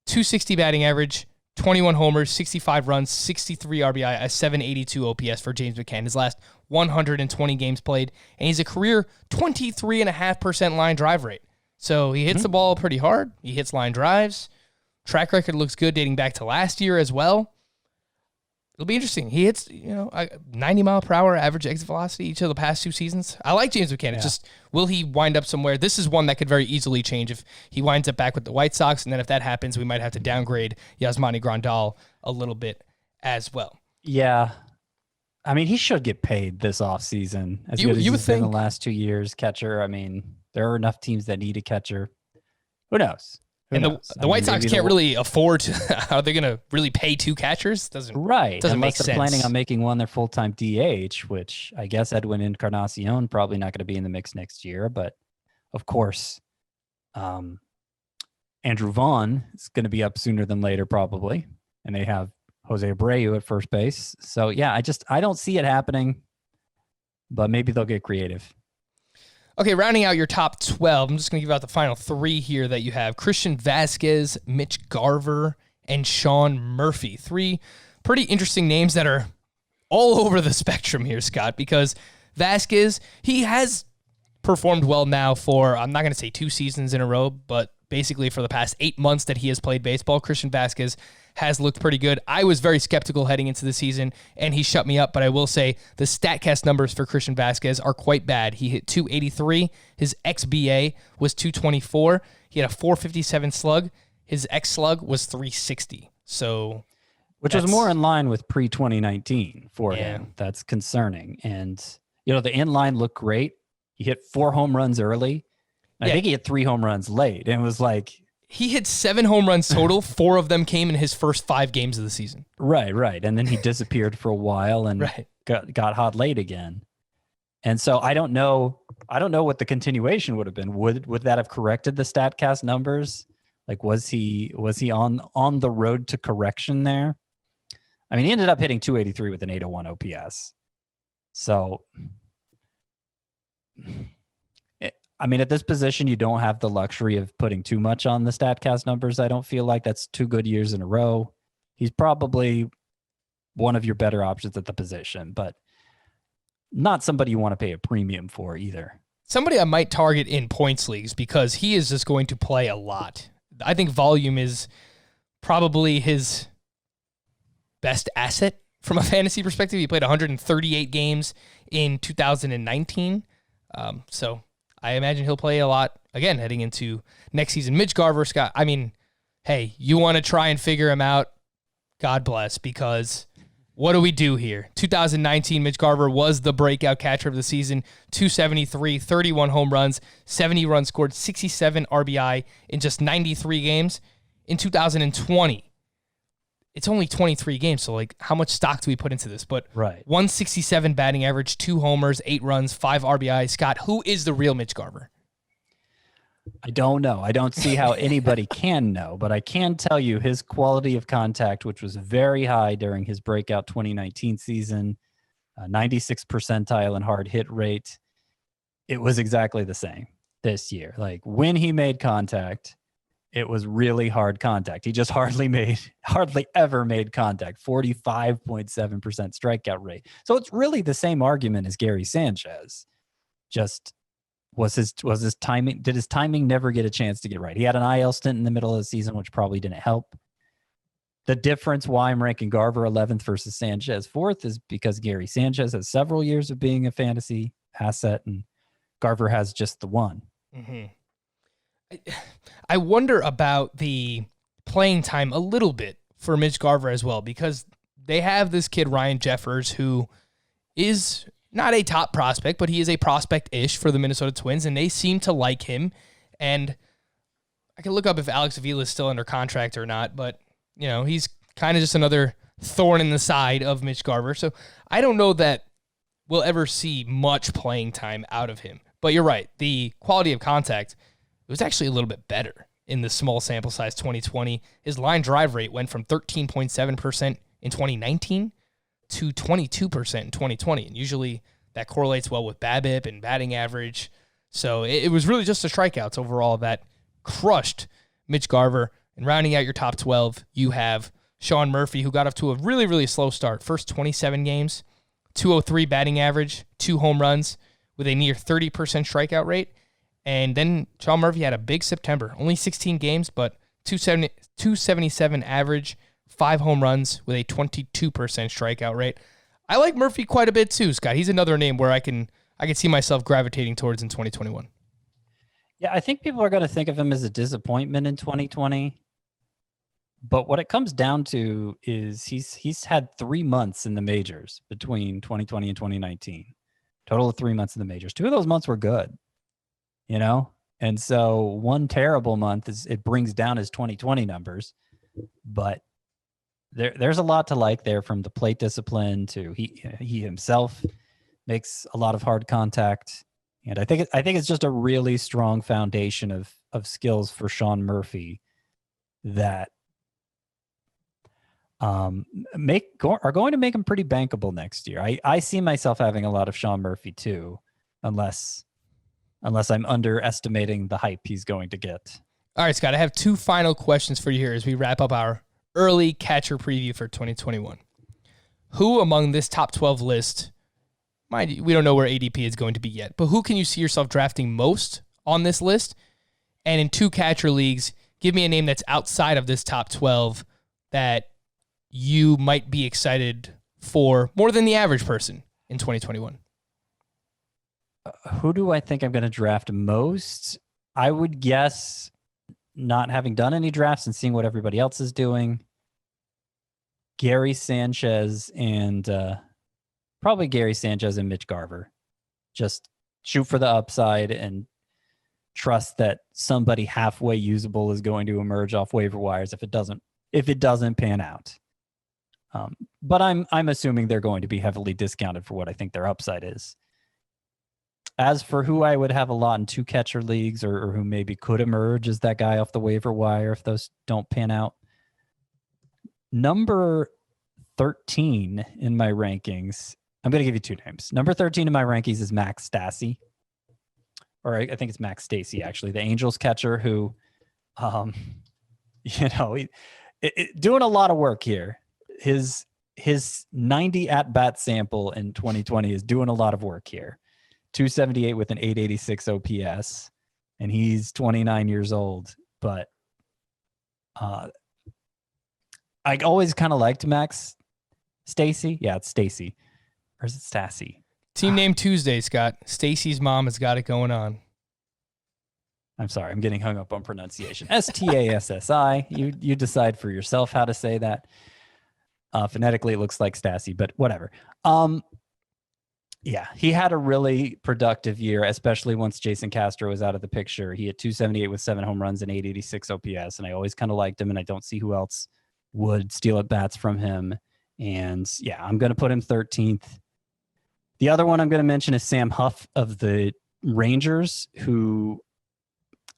260 batting average, 21 homers, 65 runs, 63 RBI, a 782 OPS for James Mccann. His last 120 games played, and he's a career 23.5% line drive rate. So he hits the ball pretty hard. He hits line drives. Track record looks good dating back to last year as well. It'll be interesting. He hits, 90 mile per hour average exit velocity each of the past 2 seasons. I like James Mccann. It's just, will he wind up somewhere? This is one that could very easily change if he winds up back with the White Sox. And then if that happens, we might have to downgrade Yasmani Grandal a little bit as well. Yeah. I mean, he should get paid this offseason. As good as he's been the last 2 years, catcher. I mean, there are enough teams that need a catcher. Who knows? And the White Sox can't really afford to. Are they going to really pay 2 catchers? Doesn't make unless they're sense. Planning on making one their full-time DH, which I guess Edwin Encarnacion probably not going to be in the mix next year. But of course, Andrew Vaughn is going to be up sooner than later, probably, and they have Jose Abreu at first base. So yeah, I don't see it happening, but maybe they'll get creative. Okay, rounding out your top 12, I'm just going to give out the final 3 here that you have. Christian Vasquez, Mitch Garver, and Sean Murphy. 3 pretty interesting names that are all over the spectrum here, Scott, because Vasquez, he has performed well now for, I'm not going to say 2 seasons in a row, but basically for the past 8 months that he has played baseball, Christian Vasquez has looked pretty good. I was very skeptical heading into the season, and he shut me up, but I will say the StatCast numbers for Christian Vasquez are quite bad. He hit 283. His XBA was 224. He had a 457 slug. His X slug was 360. So, which was more in line with pre-2019 for him. That's concerning. And, the in-line looked great. He hit 4 home runs early. I think he hit 3 home runs late. And it was like, he hit 7 home runs total. 4 of them came in his first 5 games of the season. Right. And then he disappeared for a while and got hot late again. And so I don't know what the continuation would have been. Would that have corrected the StatCast numbers? Like, was he on the road to correction there? I mean, he ended up hitting 283 with an 801 OPS. So, I mean, at this position, you don't have the luxury of putting too much on the StatCast numbers. I don't feel like that's 2 good years in a row. He's probably one of your better options at the position, but not somebody you want to pay a premium for either. Somebody I might target in points leagues because he is just going to play a lot. I think volume is probably his best asset from a fantasy perspective. He played 138 games in 2019. So I imagine he'll play a lot again heading into next season. Mitch Garver, Scott, I mean, hey, you want to try and figure him out? God bless, because what do we do here? 2019, Mitch Garver was the breakout catcher of the season, 273, 31 home runs, 70 runs scored, 67 RBI in just 93 games. In 2020, it's only 23 games, so like, how much stock do we put into this? But 167 batting average, 2 homers, 8 runs, 5 RBI. Scott, who is the real Mitch Garver? I don't know. I don't see how anybody can know, but I can tell you his quality of contact, which was very high during his breakout 2019 season, 96 percentile in hard hit rate. It was exactly the same this year. Like when he made contact, it was really hard contact. He just hardly ever made contact. 45.7% strikeout rate. So it's really the same argument as Gary Sanchez. Just was his timing? Did his timing never get a chance to get right? He had an IL stint in the middle of the season, which probably didn't help. The difference why I'm ranking Garver 11th versus Sanchez 4th is because Gary Sanchez has several years of being a fantasy asset, and Garver has just the one. Mm-hmm. I wonder about the playing time a little bit for Mitch Garver as well, because they have this kid, Ryan Jeffers, who is not a top prospect, but he is a prospect-ish for the Minnesota Twins, and they seem to like him. And I can look up if Alex Avila is still under contract or not, but you know, he's kind of just another thorn in the side of Mitch Garver. So I don't know that we'll ever see much playing time out of him. But you're right. The quality of contact, it was actually a little bit better in the small sample size 2020. His line drive rate went from 13.7% in 2019 to 22% in 2020. And usually that correlates well with BABIP and batting average. So it was really just the strikeouts overall that crushed Mitch Garver. And rounding out your top 12, you have Sean Murphy, who got off to a really, really slow start. First 27 games, 203 batting average, 2 home runs with a near 30% strikeout rate. And then Sean Murphy had a big September, only 16 games, but 277 average, 5 home runs with a 22% strikeout rate. I like Murphy quite a bit too, Scott. He's another name where I can see myself gravitating towards in 2021. Yeah, I think people are going to think of him as a disappointment in 2020. But what it comes down to is he's had 3 months in the majors between 2020 and 2019. Total of 3 months in the majors. 2 of those months were good, you know? And so one terrible month it brings down his 2020 numbers. But there's a lot to like there, from the plate discipline to he himself makes a lot of hard contact. And I think it's just a really strong foundation of skills for Sean Murphy that are going to make him pretty bankable next year. I see myself having a lot of Sean Murphy too, unless I'm underestimating the hype he's going to get. All right, Scott, I have 2 final questions for you here as we wrap up our early catcher preview for 2021. Who among this top 12 list, mind you, we don't know where ADP is going to be yet, but who can you see yourself drafting most on this list? And in 2 catcher leagues, give me a name that's outside of this top 12 that you might be excited for more than the average person in 2021. Who do I think I'm going to draft most? I would guess, not having done any drafts and seeing what everybody else is doing, Gary Sanchez and probably Gary Sanchez and Mitch Garver. Just shoot for the upside and trust that somebody halfway usable is going to emerge off waiver wires if it doesn't pan out. But I'm assuming they're going to be heavily discounted for what I think their upside is. As for who I would have a lot in 2 catcher leagues or who maybe could emerge as that guy off the waiver wire if those don't pan out, number 13 in my rankings, I'm going to give you 2 names. Number 13 in my rankings is Max Stassi. Or I think it's Max Stassi, actually, the Angels catcher who, doing a lot of work here. His 90 at-bat sample in 2020 is doing a lot of work here. 278 with an 886 OPS, and he's 29 years old. But I always kind of liked Max Stassi. Yeah, it's Stassi. Or is it Stassi? Team name Tuesday, Scott. Stacy's mom has got it going on. I'm sorry, I'm getting hung up on pronunciation. Stassi. You decide for yourself how to say that. Phonetically, it looks like Stassi, but whatever. Yeah, he had a really productive year, especially once Jason Castro was out of the picture. He had 278 with 7 home runs and 886 OPS, and I always kind of liked him, and I don't see who else would steal at bats from him. And yeah, I'm going to put him 13th. The other one I'm going to mention is Sam Huff of the Rangers, who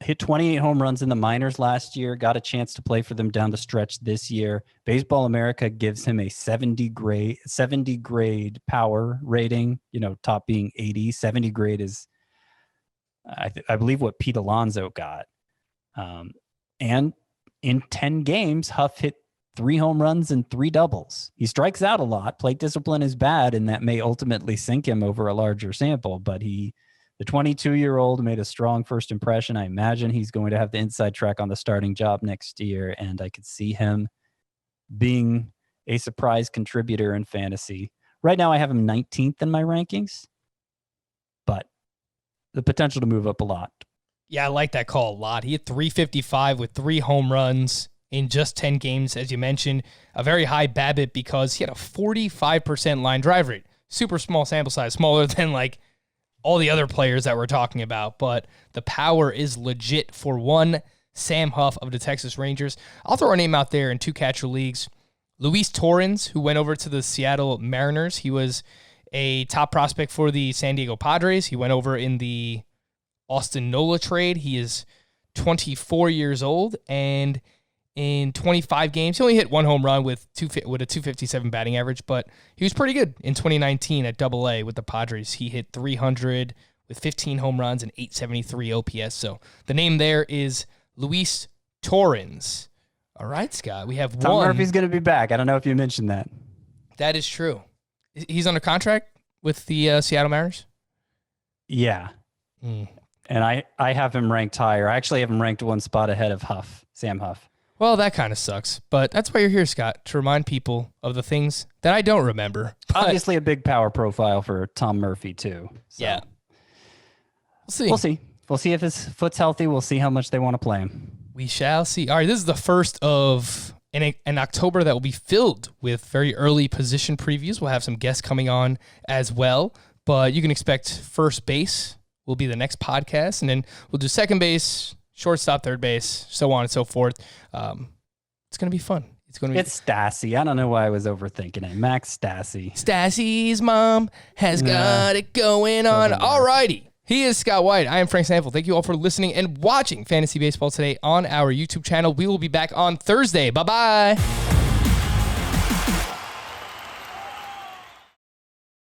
Hit 28 home runs in the minors last year, got a chance to play for them down the stretch this year. Baseball America gives him a 70 grade power rating, top being 80. 70 grade is, I believe, what Pete Alonso got. And in 10 games, Huff hit 3 home runs and 3 doubles. He strikes out a lot. Plate discipline is bad, and that may ultimately sink him over a larger sample, but the 22-year-old made a strong first impression. I imagine he's going to have the inside track on the starting job next year, and I could see him being a surprise contributor in fantasy. Right now, I have him 19th in my rankings, but the potential to move up a lot. Yeah, I like that call a lot. He hit 355 with 3 home runs in just 10 games, as you mentioned. A very high BABIP because he had a 45% line drive rate. Super small sample size, smaller than all the other players that we're talking about, but the power is legit for one Sam Huff of the Texas Rangers. I'll throw a name out there in 2 catcher leagues. Luis Torrens, who went over to the Seattle Mariners. He was a top prospect for the San Diego Padres. He went over in the Austin Nola trade. He is 24 years old, and in 25 games, he only hit 1 home run with a 257 batting average, but he was pretty good in 2019 at Double-A with the Padres. He hit 300 with 15 home runs and 873 OPS. So the name there is Luis Torrens. All right, Scott, we have Tom one. Murphy's going to be back. I don't know if you mentioned that. That is true. He's under contract with the Seattle Mariners? Yeah. And I have him ranked higher. I actually have him ranked 1 spot ahead of Huff, Sam Huff. Well, that kind of sucks, but that's why you're here, Scott, to remind people of the things that I don't remember. But obviously a big power profile for Tom Murphy, too. So. Yeah. We'll see if his foot's healthy. We'll see how much they want to play him. We shall see. All right, this is the first of an October that will be filled with very early position previews. We'll have some guests coming on as well, but you can expect first base will be the next podcast, and then we'll do second base, shortstop, third base, so on and so forth. It's going to be fun. It's Stassi. I don't know why I was overthinking it. Max Stassi. Stassi's mom has got it going on. All righty. He is Scott White. I am Frank Sanford. Thank you all for listening and watching Fantasy Baseball today on our YouTube channel. We will be back on Thursday. Bye-bye.